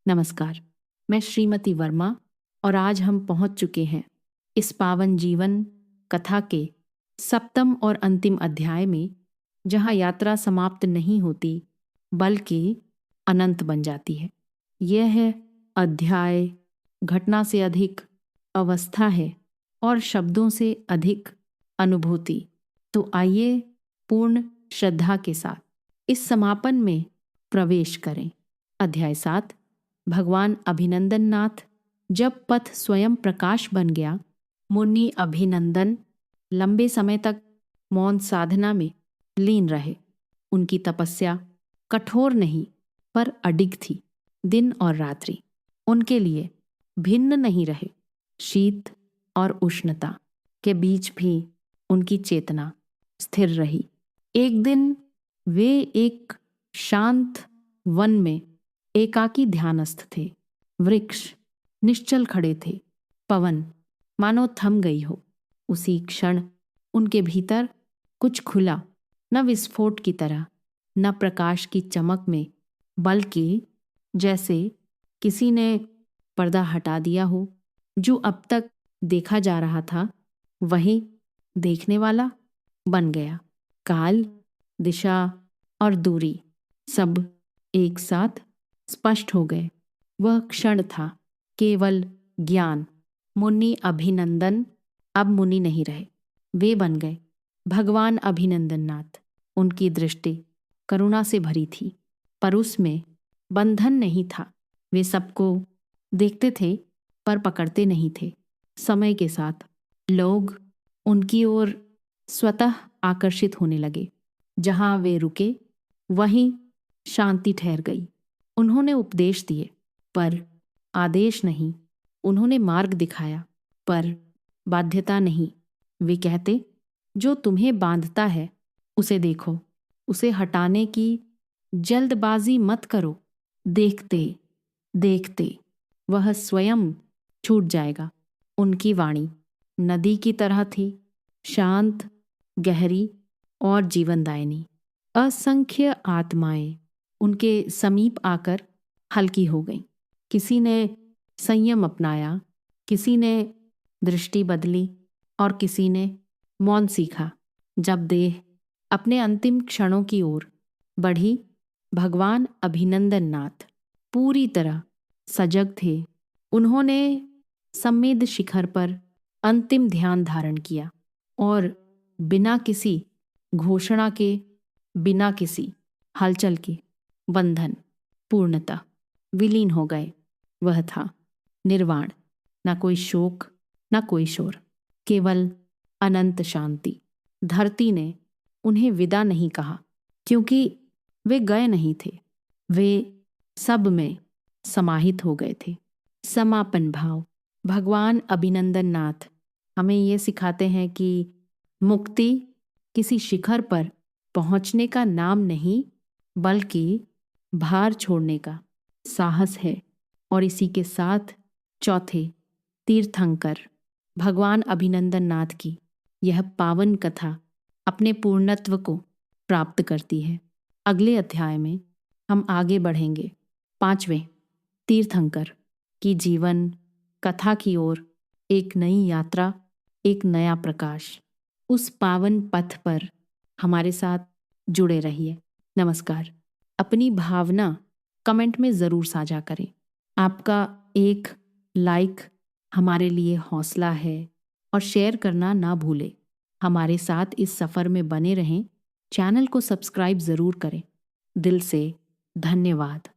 नमस्कार, मैं श्रीमती वर्मा और आज हम पहुंच चुके हैं इस पावन जीवन कथा के सप्तम और अंतिम अध्याय में, जहां यात्रा समाप्त नहीं होती बल्कि अनंत बन जाती है। यह अध्याय घटना से अधिक अवस्था है और शब्दों से अधिक अनुभूति। तो आइए पूर्ण श्रद्धा के साथ इस समापन में प्रवेश करें। अध्याय 7। भगवान अभिनंदन नाथ। जब पथ स्वयं प्रकाश बन गया, मुनि अभिनंदन लंबे समय तक मौन साधना में लीन रहे। उनकी तपस्या कठोर नहीं पर अडिग थी। दिन और रात्रि उनके लिए भिन्न नहीं रहे। शीत और उष्णता के बीच भी उनकी चेतना स्थिर रही। एक दिन वे एक शांत वन में एकाकी ध्यानस्थ थे। वृक्ष निश्चल खड़े थे। पवन मानो थम गई हो। उसी क्षण उनके भीतर कुछ खुला, न विस्फोट की तरह, न प्रकाश की चमक में, बल्कि जैसे किसी ने पर्दा हटा दिया हो। जो अब तक देखा जा रहा था वही देखने वाला बन गया। काल, दिशा और दूरी सब एक साथ स्पष्ट हो गए। वह क्षण था केवल ज्ञान। मुनि अभिनंदन अब मुनि नहीं रहे, वे बन गए भगवान अभिनंदन नाथ। उनकी दृष्टि करुणा से भरी थी, पर उसमें बंधन नहीं था। वे सबको देखते थे पर पकड़ते नहीं थे। समय के साथ लोग उनकी ओर स्वतः आकर्षित होने लगे। जहां वे रुके वहीं शांति ठहर गई। उन्होंने उपदेश दिए पर आदेश नहीं। उन्होंने मार्ग दिखाया पर बाध्यता नहीं। वे कहते, जो तुम्हें बांधता है उसे देखो, उसे हटाने की जल्दबाजी मत करो। देखते देखते वह स्वयं छूट जाएगा। उनकी वाणी नदी की तरह थी, शांत, गहरी और जीवनदायिनी। असंख्य आत्माएं उनके समीप आकर हल्की हो गईं। किसी ने संयम अपनाया, किसी ने दृष्टि बदली और किसी ने मौन सीखा। जब देह अपने अंतिम क्षणों की ओर बढ़ी, भगवान अभिनंदन नाथ पूरी तरह सजग थे। उन्होंने सम्मेद शिखर पर अंतिम ध्यान धारण किया और बिना किसी घोषणा के, बिना किसी हलचल के, बंधन पूर्णतः विलीन हो गए। वह था निर्वाण। न कोई शोक, न कोई शोर, केवल अनंत शांति। धरती ने उन्हें विदा नहीं कहा, क्योंकि वे गए नहीं थे। वे सब में समाहित हो गए थे। समापन भाव। भगवान अभिनंदन नाथ हमें ये सिखाते हैं कि मुक्ति किसी शिखर पर पहुंचने का नाम नहीं, बल्कि भार छोड़ने का साहस है। और इसी के साथ चौथे तीर्थंकर भगवान अभिनंदन नाथ की यह पावन कथा अपने पूर्णत्व को प्राप्त करती है। अगले अध्याय में हम आगे बढ़ेंगे 5वें तीर्थंकर की जीवन कथा की ओर। एक नई यात्रा, एक नया प्रकाश। उस पावन पथ पर हमारे साथ जुड़े रहिए। नमस्कार। अपनी भावना कमेंट में ज़रूर साझा करें। आपका एक लाइक हमारे लिए हौसला है और शेयर करना ना भूलें। हमारे साथ इस सफ़र में बने रहें। चैनल को सब्सक्राइब ज़रूर करें। दिल से धन्यवाद।